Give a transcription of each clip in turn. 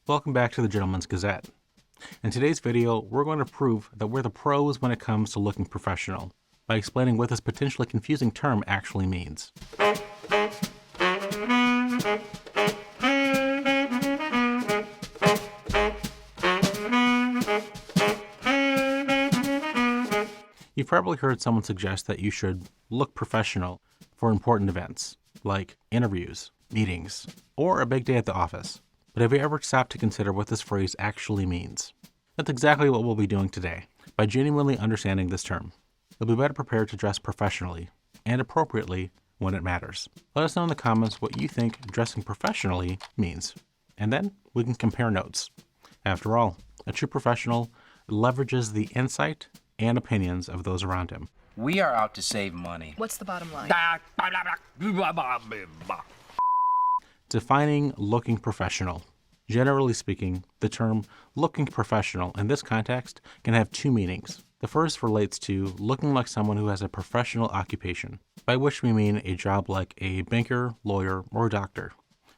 Welcome back to the Gentleman's Gazette. In today's video, we're going to prove that we're the pros when it comes to looking professional by explaining what this potentially confusing term actually means. You've probably heard someone suggest that you should look professional for important events, like interviews, meetings, or a big day at the office. But have you ever stopped to consider what this phrase actually means? That's exactly what we'll be doing today. By genuinely understanding this term, you'll be better prepared to dress professionally and appropriately when it matters. Let us know in the comments what you think dressing professionally means, and then we can compare notes. After all, a true professional leverages the insight and opinions of those around him. We are out to save money. What's the bottom line? Defining looking professional. Generally speaking, the term looking professional in this context can have two meanings. The first relates to looking like someone who has a professional occupation, by which we mean a job like a banker, lawyer, or doctor.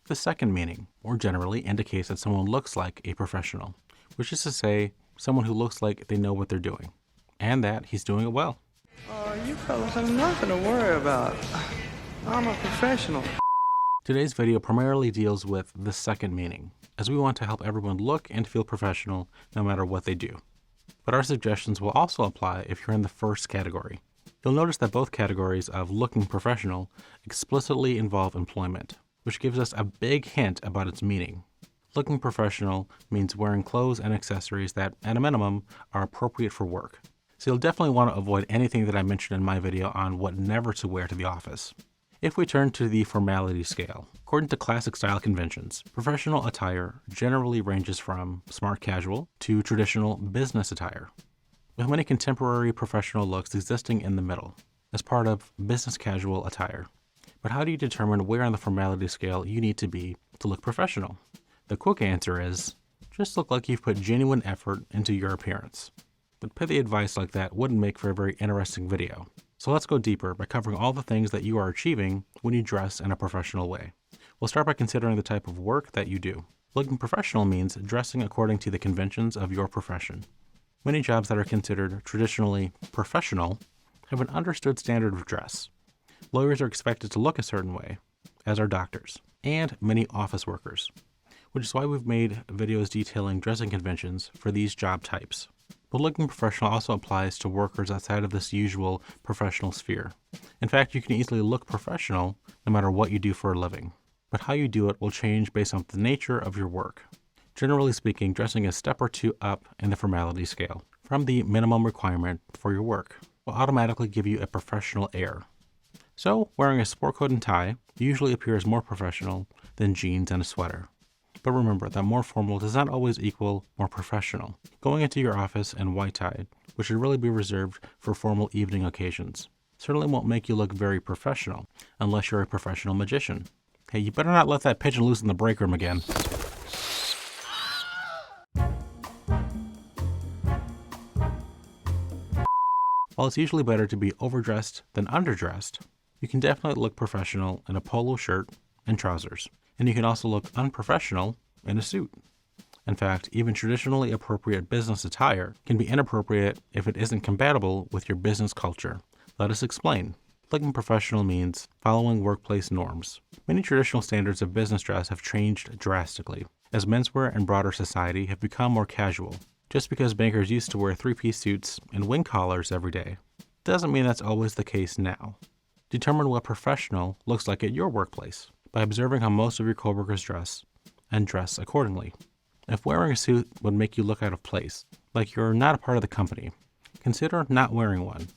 The second meaning, more generally, indicates that someone looks like a professional, which is to say, someone who looks like they know what they're doing, and that he's doing it well. You fellas have nothing to worry about. I'm a professional. Today's video primarily deals with the second meaning, as we want to help everyone look and feel professional no matter what they do. But our suggestions will also apply if you're in the first category. You'll notice that both categories of looking professional explicitly involve employment, which gives us a big hint about its meaning. Looking professional means wearing clothes and accessories that, at a minimum, are appropriate for work. So you'll definitely want to avoid anything that I mentioned in my video on what never to wear to the office. If we turn to the formality scale, according to classic style conventions, professional attire generally ranges from smart casual to traditional business attire, with many contemporary professional looks existing in the middle, as part of business casual attire. But how do you determine where on the formality scale you need to be to look professional? The quick answer is, just look like you've put genuine effort into your appearance. But petty advice like that wouldn't make for a very interesting video. So let's go deeper by covering all the things that you are achieving when you dress in a professional way. We'll start by considering the type of work that you do. Looking professional means dressing according to the conventions of your profession. Many jobs that are considered traditionally professional have an understood standard of dress. Lawyers are expected to look a certain way, as are doctors, and many office workers, which is why we've made videos detailing dressing conventions for these job types. But looking professional also applies to workers outside of this usual professional sphere. In fact, you can easily look professional no matter what you do for a living. But how you do it will change based on the nature of your work. Generally speaking, dressing a step or two up in the formality scale from the minimum requirement for your work will automatically give you a professional air. So, wearing a sport coat and tie usually appears more professional than jeans and a sweater. But remember that more formal does not always equal more professional. Going into your office in white tie, which should really be reserved for formal evening occasions, certainly won't make you look very professional unless you're a professional magician. Hey, you better not let that pigeon loose in the break room again. While it's usually better to be overdressed than underdressed, you can definitely look professional in a polo shirt and trousers. And you can also look unprofessional in a suit. In fact, even traditionally appropriate business attire can be inappropriate if it isn't compatible with your business culture. Let us explain. Looking professional means following workplace norms. Many traditional standards of business dress have changed drastically, as menswear and broader society have become more casual. Just because bankers used to wear three-piece suits and wing collars every day, doesn't mean that's always the case now. Determine what professional looks like at your workplace by observing how most of your coworkers dress, and dress accordingly. If wearing a suit would make you look out of place, like you're not a part of the company, consider not wearing one,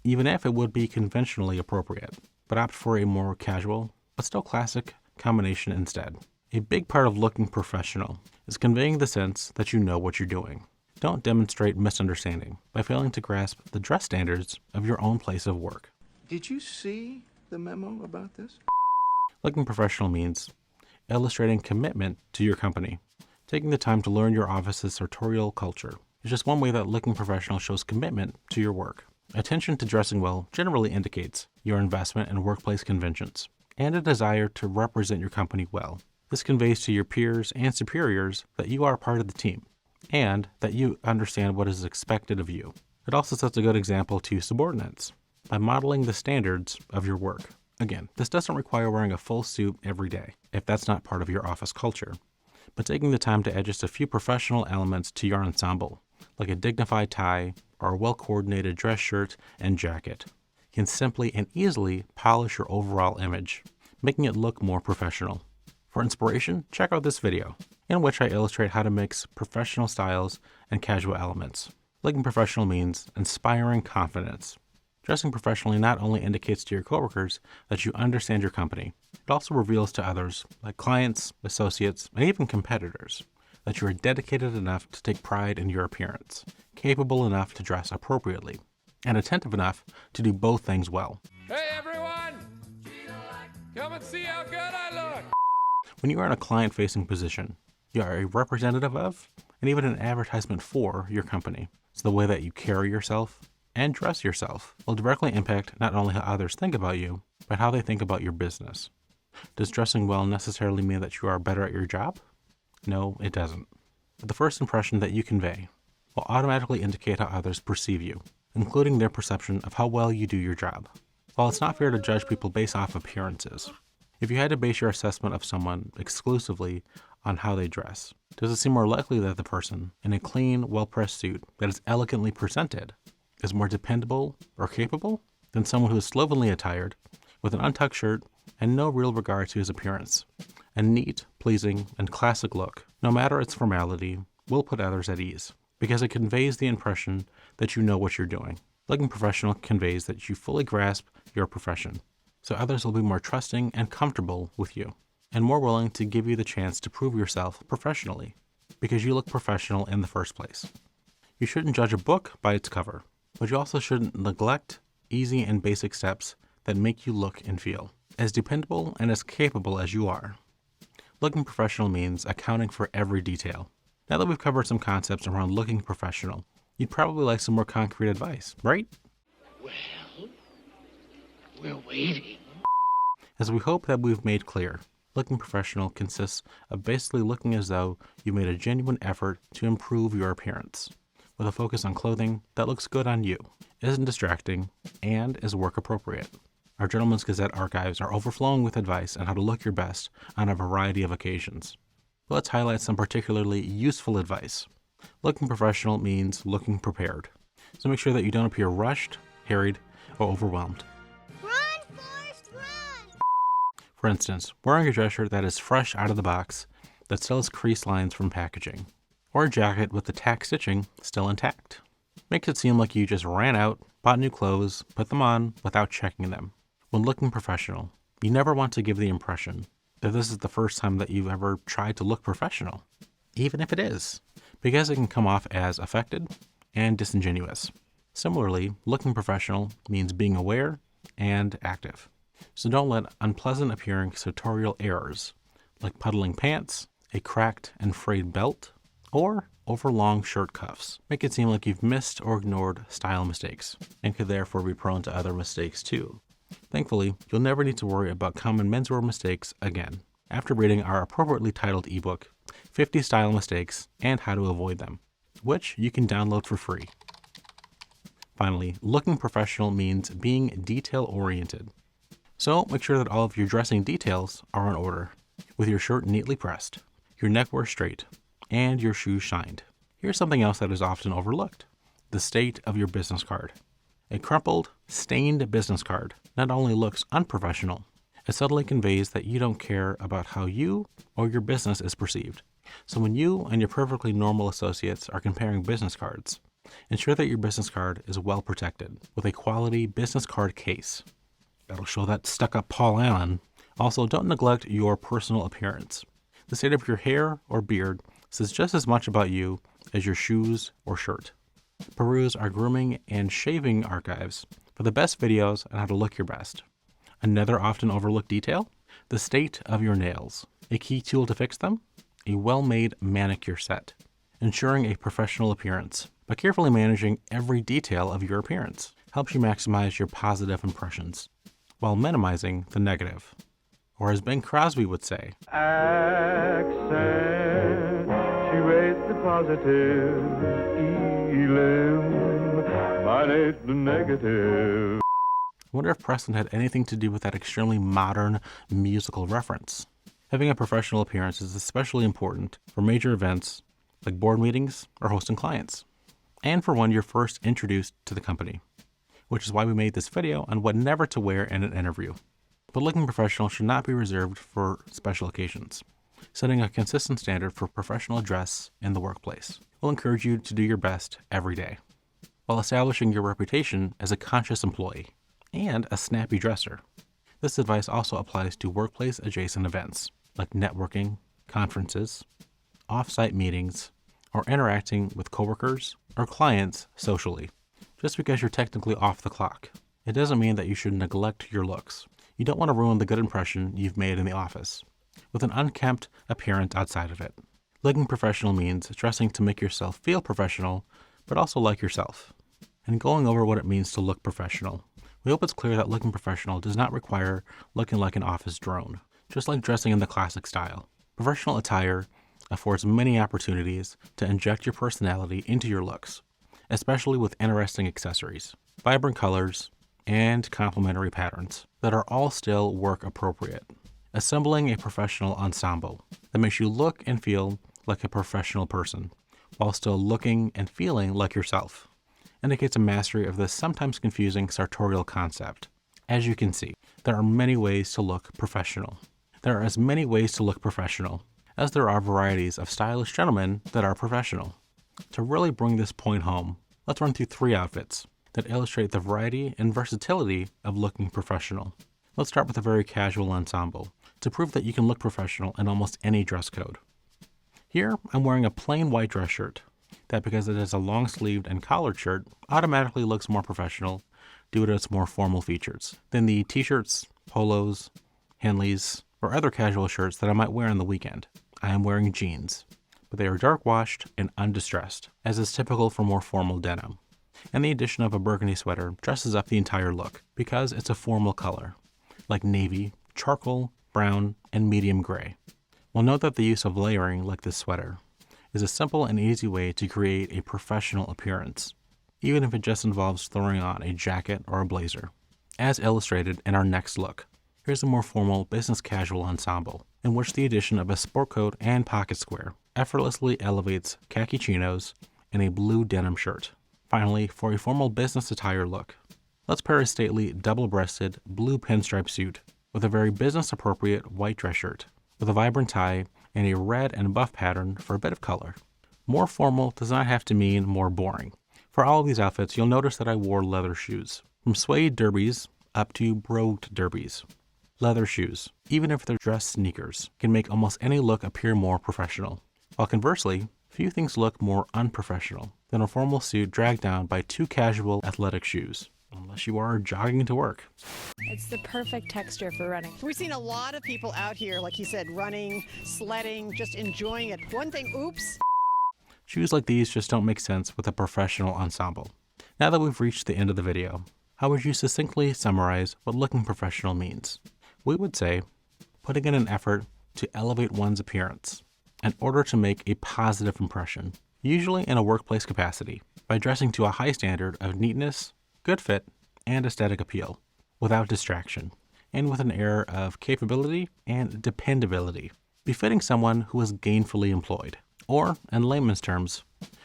even if it would be conventionally appropriate, but opt for a more casual, but still classic, combination instead. A big part of looking professional is conveying the sense that you know what you're doing. Don't demonstrate misunderstanding by failing to grasp the dress standards of your own place of work. Did you see the memo about this? Looking professional means illustrating commitment to your company. Taking the time to learn your office's sartorial culture is just one way that looking professional shows commitment to your work. Attention to dressing well generally indicates your investment in workplace conventions and a desire to represent your company well. This conveys to your peers and superiors that you are part of the team and that you understand what is expected of you. It also sets a good example to subordinates by modeling the standards of your work. Again, this doesn't require wearing a full suit every day if that's not part of your office culture, but taking the time to add just a few professional elements to your ensemble, like a dignified tie or a well-coordinated dress shirt and jacket, can simply and easily polish your overall image, making it look more professional. For inspiration, check out this video, in which I illustrate how to mix professional styles and casual elements. Looking professional means inspiring confidence. Dressing professionally not only indicates to your coworkers that you understand your company, it also reveals to others, like clients, associates, and even competitors, that you are dedicated enough to take pride in your appearance, capable enough to dress appropriately, and attentive enough to do both things well. Hey everyone! Come and see how good I look! When you are in a client-facing position, you are a representative of, and even an advertisement for, your company. So the way that you carry yourself and dress yourself will directly impact not only how others think about you, but how they think about your business. Does dressing well necessarily mean that you are better at your job? No, it doesn't. But the first impression that you convey will automatically indicate how others perceive you, including their perception of how well you do your job. While it's not fair to judge people based off appearances, if you had to base your assessment of someone exclusively on how they dress, does it seem more likely that the person in a clean, well-pressed suit that is elegantly presented is more dependable or capable than someone who is slovenly attired with an untucked shirt and no real regard to his appearance? A neat, pleasing, and classic look, no matter its formality, will put others at ease, because it conveys the impression that you know what you're doing. Looking professional conveys that you fully grasp your profession, so others will be more trusting and comfortable with you, and more willing to give you the chance to prove yourself professionally, because you look professional in the first place. You shouldn't judge a book by its cover, but you also shouldn't neglect easy and basic steps that make you look and feel as dependable and as capable as you are. Looking professional means accounting for every detail. Now that we've covered some concepts around looking professional, you'd probably like some more concrete advice, right? Well, we're waiting. As we hope that we've made clear, looking professional consists of basically looking as though you made a genuine effort to improve your appearance, with a focus on clothing that looks good on you, isn't distracting, and is work appropriate. Our Gentleman's Gazette archives are overflowing with advice on how to look your best on a variety of occasions. Let's highlight some particularly useful advice. Looking professional means looking prepared, so make sure that you don't appear rushed, harried, or overwhelmed. Run, Forrest, run! For instance, wearing a dress shirt that is fresh out of the box, that still has crease lines from packaging, or a jacket with the tack stitching still intact, makes it seem like you just ran out, bought new clothes, put them on without checking them. When looking professional, you never want to give the impression that this is the first time that you've ever tried to look professional, even if it is, because it can come off as affected and disingenuous. Similarly, looking professional means being aware and active. So don't let unpleasant appearing sartorial errors, like puddling pants, a cracked and frayed belt, or overlong shirt cuffs, make it seem like you've missed or ignored style mistakes, and could therefore be prone to other mistakes too. Thankfully, you'll never need to worry about common menswear mistakes again, after reading our appropriately titled ebook, 50 Style Mistakes and How to Avoid Them, which you can download for free. Finally, looking professional means being detail-oriented. So make sure that all of your dressing details are in order, with your shirt neatly pressed, your neckwear straight, and your shoes shined. Here's something else that is often overlooked: the state of your business card. A crumpled, stained business card not only looks unprofessional, it subtly conveys that you don't care about how you or your business is perceived. So when you and your perfectly normal associates are comparing business cards, ensure that your business card is well protected with a quality business card case. That'll show that stuck-up Paul Allen. Also, don't neglect your personal appearance. The state of your hair or beard says just as much about you as your shoes or shirt. Peruse our grooming and shaving archives for the best videos on how to look your best. Another often overlooked detail: the state of your nails. A key tool to fix them: a well-made manicure set, ensuring a professional appearance. By carefully managing every detail of your appearance, helps you maximize your positive impressions, while minimizing the negative. Or as Bing Crosby would say, Accent, she raised the positive, elim, minus the negative. I wonder if Preston had anything to do with that extremely modern musical reference. Having a professional appearance is especially important for major events like board meetings or hosting clients, and for when you're first introduced to the company, which is why we made this video on what never to wear in an interview. But looking professional should not be reserved for special occasions. Setting a consistent standard for professional dress in the workplace will encourage you to do your best every day, while establishing your reputation as a conscious employee and a snappy dresser. This advice also applies to workplace-adjacent events like networking, conferences, off-site meetings, or interacting with coworkers or clients socially. Just because you're technically off the clock, it doesn't mean that you should neglect your looks. You don't want to ruin the good impression you've made in the office with an unkempt appearance outside of it. Looking professional means dressing to make yourself feel professional, but also like yourself. And going over what it means to look professional, we hope it's clear that looking professional does not require looking like an office drone, just like dressing in the classic style. Professional attire affords many opportunities to inject your personality into your looks, especially with interesting accessories, vibrant colors, and complementary patterns that are all still work appropriate. Assembling a professional ensemble that makes you look and feel like a professional person while still looking and feeling like yourself indicates a mastery of this sometimes confusing sartorial concept. As you can see, there are many ways to look professional. There are as many ways to look professional as there are varieties of stylish gentlemen that are professional. To really bring this point home, let's run through 3 outfits that illustrate the variety and versatility of looking professional. Let's start with a very casual ensemble to prove that you can look professional in almost any dress code. Here, I'm wearing a plain white dress shirt that, because it is a long-sleeved and collared shirt, automatically looks more professional due to its more formal features than the t-shirts, polos, Henleys, or other casual shirts that I might wear on the weekend. I am wearing jeans, but they are dark washed and undistressed, as is typical for more formal denim. And the addition of a burgundy sweater dresses up the entire look because it's a formal color, like navy, charcoal, brown, and medium gray. We'll note that the use of layering like this sweater is a simple and easy way to create a professional appearance, even if it just involves throwing on a jacket or a blazer. As illustrated in our next look, here's a more formal business casual ensemble, in which the addition of a sport coat and pocket square effortlessly elevates khaki chinos and a blue denim shirt. Finally, for a formal business attire look, let's pair a stately double-breasted blue pinstripe suit with a very business-appropriate white dress shirt, with a vibrant tie and a red and buff pattern for a bit of color. More formal does not have to mean more boring. For all of these outfits, you'll notice that I wore leather shoes, from suede derbies up to brogued derbies. Leather shoes, even if they're dress sneakers, can make almost any look appear more professional, while conversely, few things look more unprofessional than a formal suit dragged down by 2 casual athletic shoes, unless you are jogging to work. It's the perfect texture for running. We've seen a lot of people out here, like you said, running, sledding, just enjoying it. One thing, oops. Shoes like these just don't make sense with a professional ensemble. Now that we've reached the end of the video, how would you succinctly summarize what looking professional means? We would say, putting in an effort to elevate one's appearance in order to make a positive impression, usually in a workplace capacity, by dressing to a high standard of neatness, good fit, and aesthetic appeal, without distraction, and with an air of capability and dependability, befitting someone who is gainfully employed. Or, in layman's terms,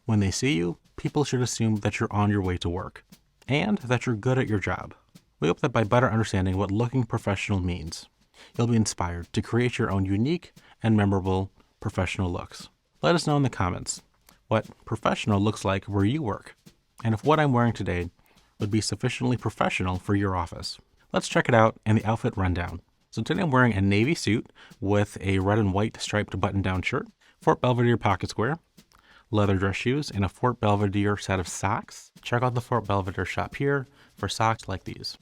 when they see you, people should assume that you're on your way to work, and that you're good at your job. We hope that by better understanding what looking professional means, you'll be inspired to create your own unique and memorable professional looks. Let us know in the comments what professional looks like where you work, and if what I'm wearing today would be sufficiently professional for your office. Let's check it out in the outfit rundown. So today I'm wearing a navy suit with a red and white striped button-down shirt, Fort Belvedere pocket square, leather dress shoes, and a Fort Belvedere set of socks. Check out the Fort Belvedere shop here for socks like these.